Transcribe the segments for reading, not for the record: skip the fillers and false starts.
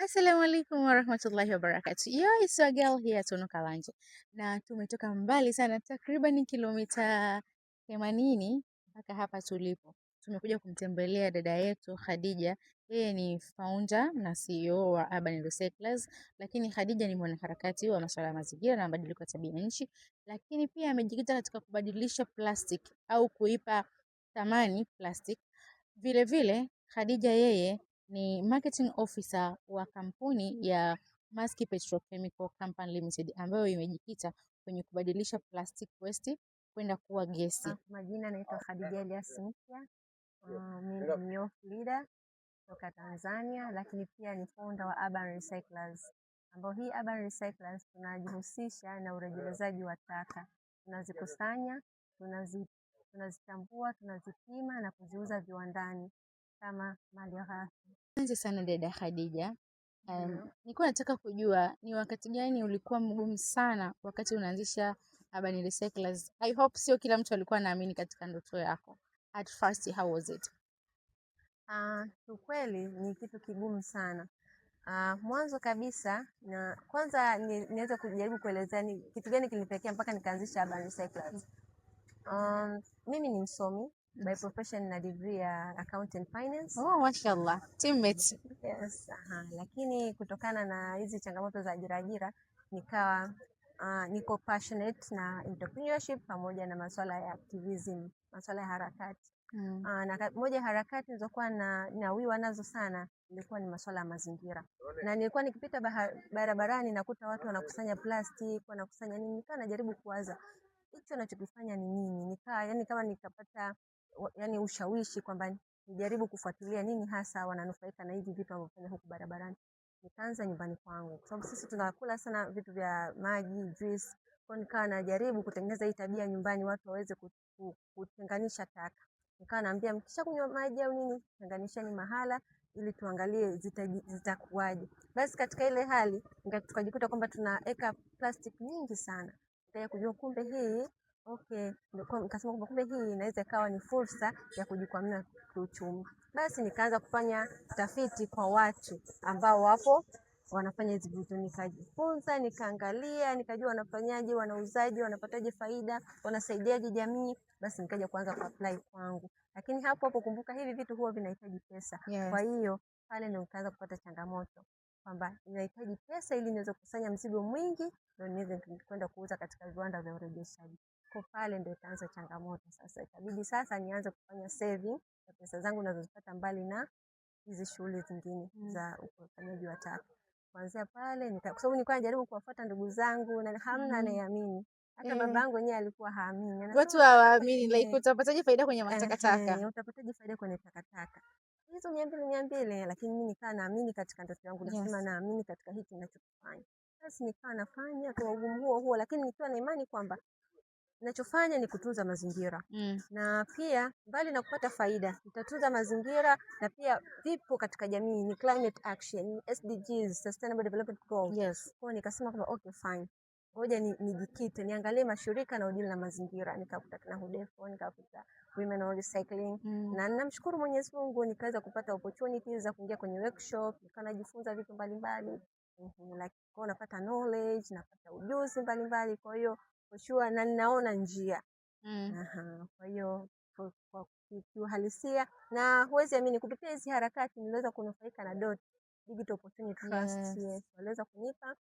Assalamu alaikum warahmatullahi wabarakatuh. Yo, it's your girl here Tunu Kalanje. Na tumetoka mbali sana takriban kilomita 80 mpaka hapa tulipo. Tumekuja kumtembelea dada yetu Khadija. Yeye ni founder na CEO wa Urban Recyclers, lakini Khadija ni mwanaharakati wa masuala ya mazingira na mabadiliko ya tabia nchi, lakini pia amejikita katika kubadilisha plastic au kuipa thamani plastic. Vile vile Khadija yeye ni marketing officer wa kampuni ya Maersk Petrochemical Company Limited ambayo imejikita kwenye kubadilisha plastic waste kwenda kuwa gesi. Majina naitwa Khadija Elias Mpya. Mimi ni youth leader kutoka Tanzania, lakini pia ni founder wa Urban Recyclers. Ambao hii Urban Recyclers tunajihusisha na urejelezaji wa taka. Tunazikusanya, tunazichambua, tunazipima na kuziuza viwandani kama malighafi. Asante sana dada Khadija. Nilikuwa nataka kujua ni wakati gani ulikuwa mgumu sana wakati unaanzisha Urban Recyclers. I hope sio kila mtu alikuwa anaamini katika ndoto yako. At first, how was it? Kiukweli ni kitu kigumu sana. Mwanzo kabisa na kwanza niweza kujaribu kuelezea ni kitu gani kilipelekea mpaka nikaanzisha Urban Recyclers. Mimi ni msomi by profession na degree ya account and finance. Oh, mashallah. Teammates. Yes, lakini kutokana na hizi changamoto za ajira nikawa niko passionate na entrepreneurship pamoja na masuala ya activism, masuala ya harakati. Na moja harakati nilizokuwa nawiwa nazo sana ilikuwa ni masuala ya mazingira. Na nilikuwa nikipita barabarani nakuta watu wanakusanya plastic, wanakusanya nini, nikawa najaribu kuwaza hicho ninachokifanya ni nini. Kama nikapata ushawishi kwamba nijaribu kufuatilia nini hasa wananufaika na hivi vitu ambavyo huku barabarani. Nikaanza nyumbani kwangu kwa sababu sisi tunakula sana vitu vya maji, juice. Kwa nikawa najaribu kutengeneza hii tabia nyumbani, watu waweze kutenganisha taka. Nikawa naambia mkishakunywa maji au nini, tenganisheni mahala ili tuangalie zitakuwaje. Basi katika ile hali tukajikuta kwamba tunaweka plastic nyingi sana. Nikaja kujua kumbe hii nikasema kumbe hii inaweza ikawa ni fursa ya kujikwamua kiuchumi. Basi nikaanza kufanya tafiti kwa watu ambao wapo wanafanya hizi vitu, nikajifunza, nikaangalia, nikajua wanafanyaje, wanauzaje, wanapataje faida, wanasaidiaje jamii. Basi nikaja kuanza kuapply kwangu. Lakini hapo kumbuka hivi vitu huwa vinahitaji pesa. Yes. Kwa hiyo pale ndio nikaanza kupata changamoto kwamba inahitaji pesa ili niweze kukusanya mzigo mwingi ndio niweze kwenda kuuza katika viwanda vya urejeshaji. Kwa pale ndio ikaanza changamoto sasa. Ikabidi sasa nianze kufanya saving ya pesa zangu ninazozipata mbali na hizi shughuli zingine za ukusanyaji wa taka. Kuanzia pale kwa sababu nilikuwa najaribu kuwafuata ndugu zangu na hamna anayeamini. Hata babangu yeye alikuwa haamini. Watu hawaamini like utapataje faida kwenye matakataka? Utapataje faida kwenye takataka? Hizo 200 lakini mimi nikaa naamini katika ndoto yangu, nasema naamini katika hiki ninachofanya. Basi nikaa nafanya kwa ugumu huo lakini nikiwa na imani kwamba ninachofanya ni kutunza mazingira. Na pia mbali na kupata faida, nitatunza mazingira na pia vipo katika jamii ni climate action, SDGs, Sustainable Development Goals. Yes. Kwa nikasema kwamba okay fine. Ngoja nijikite, niangalie mashirika na udili na mazingira, nikakuta na HUDEFO, nikakuta Women on Recycling. Na namshukuru Mwenyezi Mungu nikaweza kupata opportunities za kuingia kwenye workshop, nikajifunza vitu mbalimbali. Kwa napata knowledge, napata ujuzi mbalimbali, kwa hiyo for sure na ninaona njia. Kwa hiyo kwa kiuhalisia na huwezi amini kupitia hizi harakati niliweza kunufaika na DOT Digital Opportunity Trust. Yes, waliweza kunipa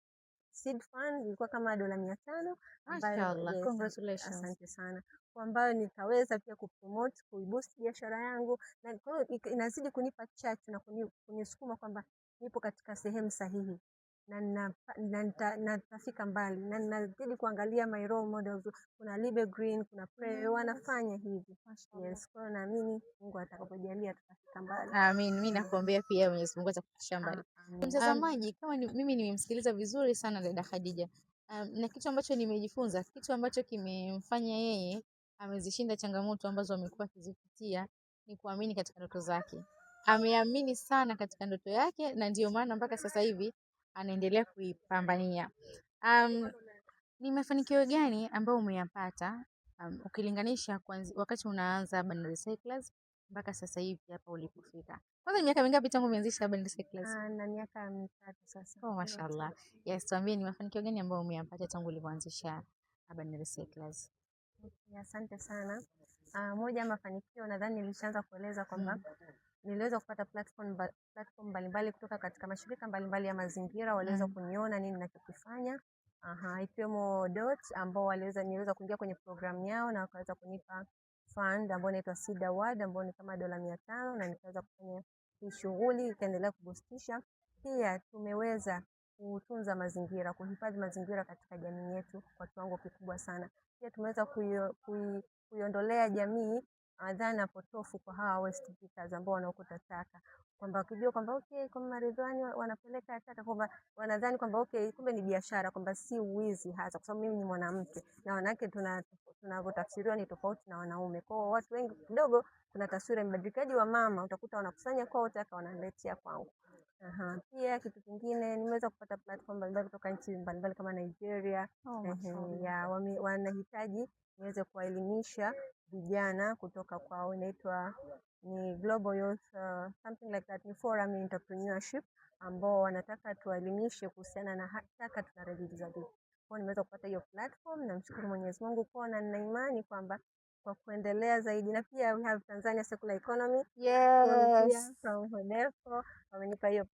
seed fund ilikuwa kama $500 Mashallah, congratulations. Asante sana. Kwa ambayo nikaweza pia kupromote, kuiboost biashara yangu na kwa hiyo inazidi kunipa chachu na kunisukuma kwamba nipo katika sehemu sahihi. Na nitafika mbali na ninazidi kuangalia my role models. Kuna Libe Green, kuna Pray, wanafanya hivi. Yes, kwa naamini Mungu atakapojalia tutafika mbali. Amin, mimi nakuombea pia Mwenyezi Mungu atakufikisha mbali. Mtazamaji, kama mimi nimemsikiliza vizuri sana dada Khadija. Na kitu ambacho nimejifunza, kitu ambacho kimemfanya yeye amezishinda changamoto ambazo amekuwa akizipitia ni kuamini katika ndoto zake. Ameamini sana katika ndoto yake na ndio maana mpaka sasa hivi anaendelea kuipambania. Ni mafanikio gani ambayo umeyapata ukilinganisha wakati unaanza Urban Recyclers mpaka sasa hivi hapa ulipofika? Kwanza ni miaka mingapi tangu umeanzisha Urban Recyclers? Na miaka 3 sasa. Oh, mashallah. Yes, tuambie ni mafanikio gani ambayo umeyapata tangu ulipoanzisha Urban Recyclers? Okay, asante sana. Moja ya mafanikio nadhani nilishaanza kueleza kwamba niliweza kupata platform mbalimbali kutoka katika mashirika mbalimbali ya mazingira, waliweza kuniona nini ninachokifanya. Ikiwemo DOT ambao niliweza kuingia kwenye programu yao na wakaweza kunipa fund ambayo inaitwa Seed Award ambayo ni kama $500 na nikaweza kufanya hii shughuli ikaendelea kubustisha. Pia tumeweza kutunza mazingira, kuhifadhi mazingira katika jamii yetu kwa kiwango kikubwa sana. Pia tumeweza kuiondolea jamii dhana potofu kwa hawa waste pickers ambao wanaokota taka, kwamba wakijua kwamba okay, kama Ridhiwani wanapeleka taka, kwamba wanadhani kwamba okay, kumbe ni biashara, kwamba si uwizi hasa, kwa sababu mimi ni mwanamke na wanawake tunavyotafsiriwa ni tofauti na wanaume. Kwa hiyo watu wengi kidogo kuna taswira mbadilikaji wa mama, utakuta wanakusanya kwao taka wanaletea kwangu. Pia kitu kingine nimeweza kupata platform mbalimbali kutoka nchi mbalimbali kama Nigeria. Wanahitaji niweze kuwaelimisha vijana kutoka kwao, inaitwa ni Global Youth something like that, ni forum entrepreneurship ambao wanataka tuwaelimishe kuhusiana na taka tunarejeza vipi. Kwa nimeweza kupata hiyo platform na mshukuru Mwenyezi Mungu kwa, na nina imani kwamba kwa kuendelea zaidi, na pia we have Tanzania Circular Economy. Yes. From Hodefo wamenipa hiyo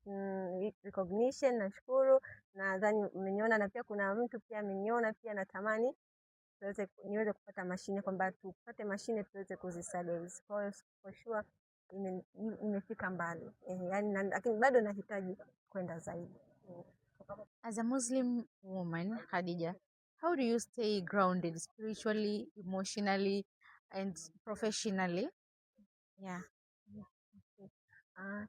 recognition, nashukuru. Nadhani mmeniona, na pia kuna mtu pia ameniona pia natamani niweze kupata mashine, kwamba tupate mashine tuweze kuziservice. Kwa hiyo for sure imefika mbali. Yani lakini bado nahitaji kwenda zaidi. As a Muslim woman, Khadija, how do you stay grounded spiritually, emotionally and professionally? Yeah.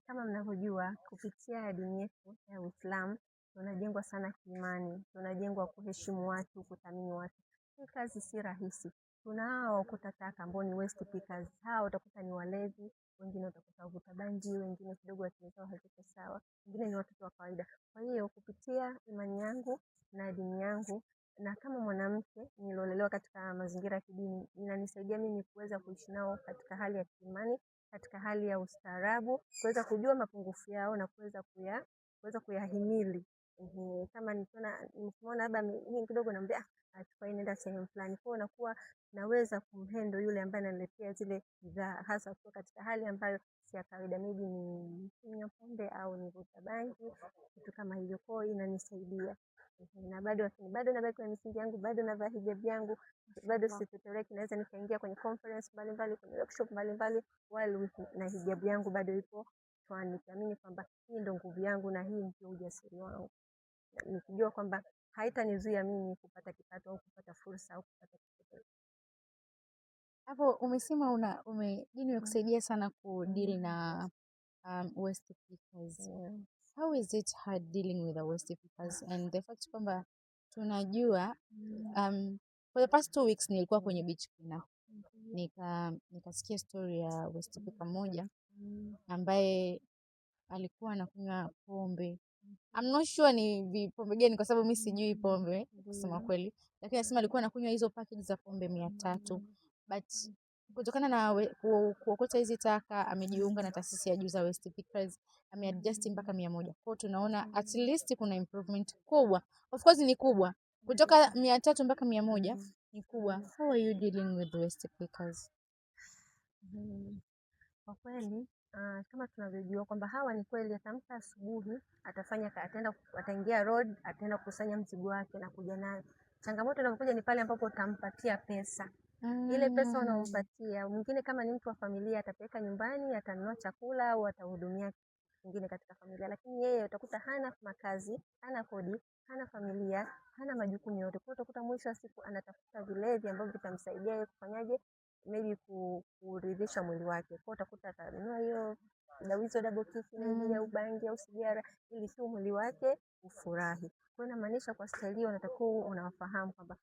Kama mnavyojua kupitia dini yetu ya Uislamu tunajengwa sana kiimani, tunajengwa kuheshimu watu, kuthamini watu. Hii kazi si rahisi. Tunao waokota taka ambao ni waste pickers. Hao utakuta ni walevi, wengine utakuta wavuta bangi, wengine kidogo akili zao haziko sawa, wengine ni watoto wa kawaida. Kwa hiyo kupitia imani yangu na dini yangu, na kama mwanamke nilolelewa katika mazingira ya kidini, inanisaidia mimi kuweza kuishi nao katika hali ya kiimani, katika hali ya ustaarabu, kuweza kujua mapungufu yao na kuweza kuyahimili. Kama nikiona labda mimi kidogo naambia achukua nenda sehemu fulani, kwa nakuwa naweza kumhendo yule ambaye ananiletea zile bidhaa, hasa kwa katika hali ambayo si ya kawaida, maybe ni kunywa pombe au ni vuta bangi, kitu kama hivyo. Kwa hiyo inanisaidia, na bado nabaki kwenye misingi yangu, bado navaa hijab yangu, bado sitetereki, naweza nikaingia kwenye conference mbalimbali, kwenye workshop mbalimbali while na hijab yangu bado ipo twani, nikiamini kwamba hii ndio nguvu yangu na hii ndio ujasiri wangu, nikijua kwamba haitanizuia mimi kupata kipato au kupata fursa au kupata kitu. Hapo umesema dini imekusaidia sana kudeal na waste pickers. How is it hard dealing with the waste pickers? And the fact kwamba tunajua for the past 2 weeks nilikuwa kwenye beach cleanup. Nikasikia story ya waste picker mmoja ambaye alikuwa anakunywa pombe. I'm not sure ni vipombe gani kwa sababu mimi sijui pombe kusema kweli. Lakini anasema alikuwa anakunywa hizo package za pombe 300. But kutokana na kuokota hizi taka amejiunga na taasisi ya Juza Waste Pickers, ameadjust mpaka 100. Kwa tunaona at least kuna improvement kubwa. Of course ni kubwa. Kutoka 300 mpaka 100 ni kubwa. How are you dealing with waste pickers? Kwa kweli kama tunavyojua kwamba hawa ni kweli atamka asubuhi, ataingia road, ataenda kukusanya mzigo wake na kuja nayo. Changamoto inapokuja ni pale ambapo utampatia pesa. Ile pesa unampatia, mwingine kama ni mtu wa familia atapeleka nyumbani, atanunua chakula au atahudumia mwingine katika familia, lakini yeye utakuta hana makazi, hana kodi, hana familia, hana majukumu yote. Kwa utakuta mwisho wa siku anatafuta vilevi ambavyo vitamsaidia yeye kufanyaje, maybe kuridhisha mwili wake. Kwa utakuta atanunua hiyo dawizo double kick maybe au bangi au sigara ili tu mwili wake ufurahi. Kwa inamaanisha kwa staili hiyo unatakiwa unawafahamu kwamba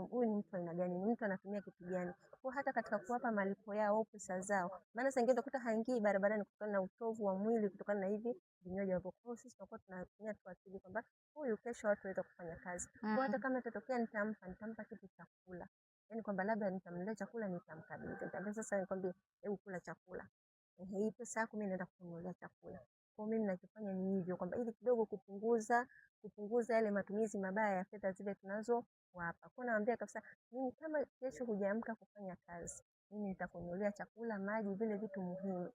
huyu ni mtu aina gani, ni mtu anatumia kitu gani. Kwa hata katika kuwapa malipo yao au pesa zao, maana sasa ingine utakuta haingii barabarani kutokana na utovu wa mwili, kutokana na hivi vinywaji ambavyo sisi tunakuwa tunatumia tu akili kwamba huyu kesho watu waweza kufanya kazi. Kwa hata kama itatokea nitampa kitu cha kula, yani kwamba labda nitamnunulia chakula nitamkabidhi, nitamwambia sasa nikwambie hebu kula chakula, hii pesa yako mimi naenda kununulia chakula. Kwa mimi ninachofanya ni hivyo, kwamba ili kidogo kupunguza yale matumizi mabaya ya fedha zile tunazowapa. Kwa naambia kabisa, mimi kama kesho hujaamka kufanya kazi, mimi nitakununulia chakula, maji, vile vitu muhimu.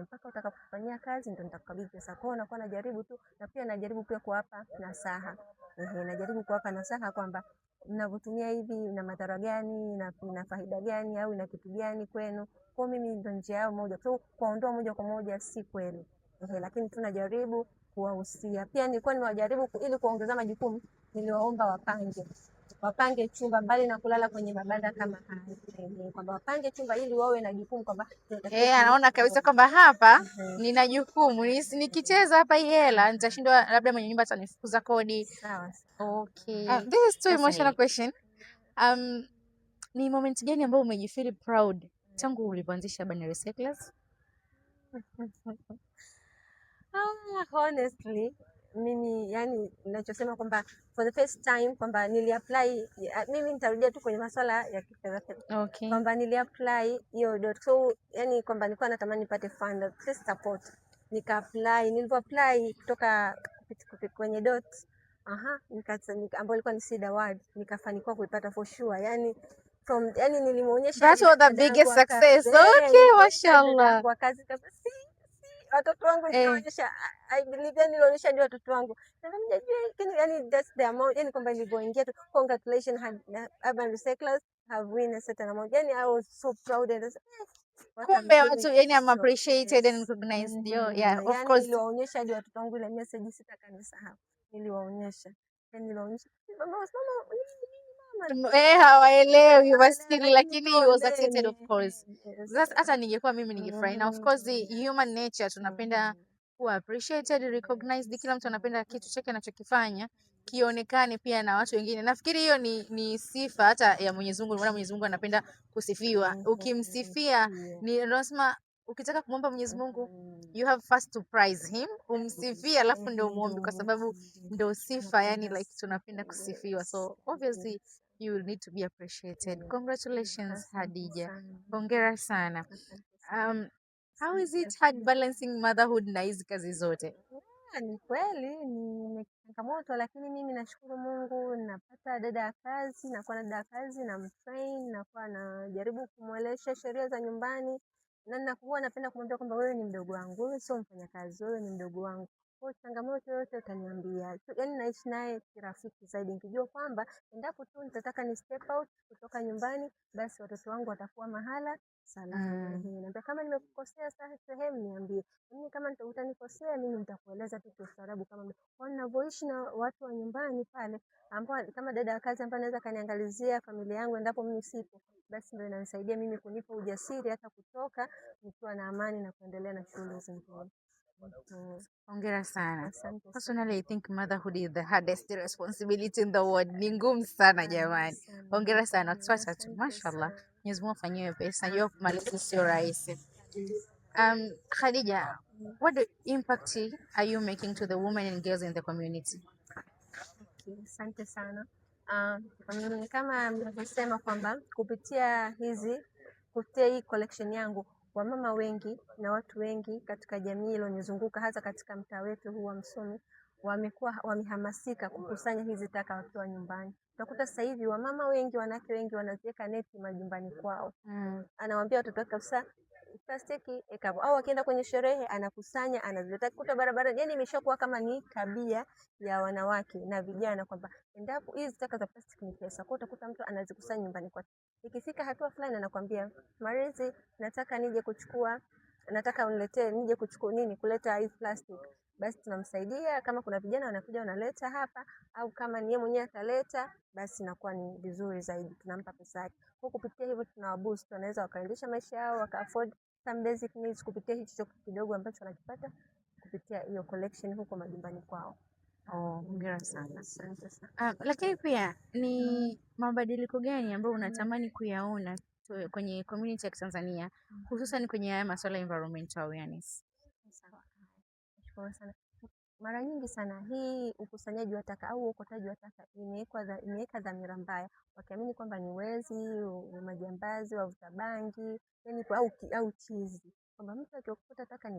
Mpaka utakapofanyia kazi ndio nitakukabidhi pesa. Kwa hiyo nakuwa najaribu tu, na pia najaribu pia kuwapa nasaha. Najaribu kuwapa nasaha kwamba mnavyotumia hivi ina madhara gani, ina faida gani, au ina kitu gani kwenu. Kwa mimi ndio njia yao moja, kwa kuondoa moja kwa moja si kweli. Lakini tunajaribu kuwahusia. Pia nilikuwa niwajaribu ili kuongeza majukumu, niliwaomba wapange chumba mbali na kulala kwenye mabanda kama haya, kwamba wapange chumba ili wawe na jukumu kwamba anaona kabisa kwamba hapa nina jukumu, nikicheza hapa hii hela nitashindwa, labda mwenye nyumba atanifukuza kodi. Sawa. Okay. This is too emotional question. Ni moment gani ambayo umejifeel proud tangu ulipoanzisha Bani Recyclers? Honestly, mimi yani ninachosema kwamba for the first time kwamba niliapply, mimi nitarudia tu kwenye masuala ya kifedha. Okay. Kwamba niliapply hiyo dot, so yani kwamba nilikuwa natamani nipate fund support, nikaapply. Nilipoapply kutoka kwenye dot ambayo ilikuwa ni Seed Award, nikafanikiwa kuipata for sure. Yani nilimuonyesha, that was the biggest success. Okay, mashallah. Kwa kazi kabisa. Watoto wangu nilionyesha, I believe nilionyesha ndio watoto wangu. Yani that's the amount, yani kwamba nilipoingia tu, congratulations, Bani Recyclers have win a certain amount. Yani I was so proud and kumbe watu yani I'm appreciated and recognized. Yeah, of course. Niliwaonyesha ndio watoto wangu ile message, sitakanisa. Niliwaonyesha. Niliwaonyesha. Mama hawaelewi maskini, lakini he was accepted of course. Hata ningekuwa mimi ningefurahi. Na of course the human nature tunapenda kuwa appreciated, recognized. Kila mtu anapenda kitu chake anachokifanya kionekane pia na watu wengine. Nafikiri hiyo ni sifa hata ya Mwenyezi Mungu. Maana Mwenyezi Mungu anapenda kusifiwa. Ukimsifia ni lazima, ukitaka kumwomba Mwenyezi Mungu you have first to praise him, umsifie alafu ndio muombe, kwa sababu ndio sifa, yani like tunapenda kusifiwa. So obviously you need to be appreciated. Congratulations Khadija, hongera sana. How is it hard balancing motherhood na hizi kazi zote? Ni kweli ni changamoto, lakini mimi nashukuru Mungu napata dada ya kazi, nakuwa na dada ya kazi na mtrain, nakuwa najaribu kumwelesha sheria za nyumbani, na nakuwa napenda kumwambia kwamba wewe ni mdogo wangu, wewe sio mfanyakazi, wewe ni mdogo wangu. Kwa changamoto yote utaniambia. Yani naishi naye kirafiki zaidi, nikijua kwamba endapo tu nitataka ni step out kutoka nyumbani, basi watoto wangu watakuwa mahala salama. Naambia kama nimekukosea sehemu niambie. Mimi kama utanikosea mimi nitakueleza tu kwa ustaarabu, kama ninavyoishi na watu wa nyumbani pale, ambao kama dada ya kazi ambaye anaweza kaniangalizia familia yangu endapo mimi sipo, basi ndio inanisaidia mimi kunipa ujasiri hata kutoka nikiwa na amani na kuendelea na shughuli zingine. Hongera sana. Personally, I think motherhood is the hardest responsibility in the world. Ni ngumu sana jamani. Hongera sana. Tuacha tu. Mashallah. Mwenyezi Mungu afanyie pesa. Najua kumaliza sio rahisi. Khadija, what impact are you making to the women and girls in the community? Asante sana. Kama mnavyosema kwamba kupitia hii collection yangu, wamama wengi na watu wengi katika jamii iliyonizunguka, hasa katika mtaa wetu huu wa Msumi, wamehamasika kukusanya hizi taka wakiwa nyumbani. Utakuta sasa hivi wamama wengi, wanawake wengi wanaziweka neti majumbani kwao. Anawaambia watoto wake kabisa plastiki ekapo, au akienda kwenye sherehe anakusanya anazileta kuta barabarani. Yani imeshakuwa kama ni tabia ya wanawake na vijana kwamba endapo hizi taka za plastiki ni pesa, kwa utakuta mtu anazikusanya nyumbani kwake. Ikifika hatua fulani anakuambia Marizi, nataka nije kuchukua, nataka uniletee, nije kuchukua nini, kuleta hii plastic. Basi tunamsaidia, kama kuna vijana wanakuja wanaleta hapa, au kama ni yeye mwenyewe ataleta, basi inakuwa ni vizuri zaidi, tunampa pesa yake. Kwa kupitia hivyo tunawaboost, wanaweza wakaendesha maisha yao, waka afford some basic needs kupitia hicho kidogo ambacho wanakipata kupitia hiyo collection huko majumbani kwao. Hongera sana. Lakini pia ni mabadiliko gani ambayo unatamani kuyaona kwenye community ya Tanzania, hususan kwenye haya masuala ya environmental awareness? Nashukuru sana. mara nyingi sana hii ukusanyaji wa taka au uokotaji wa taka imeweka dhamira mbaya, wakiamini kwamba ni wezi, majambazi, wavuta bangi, yani au chizi, kwamba mtu akiokota taka ni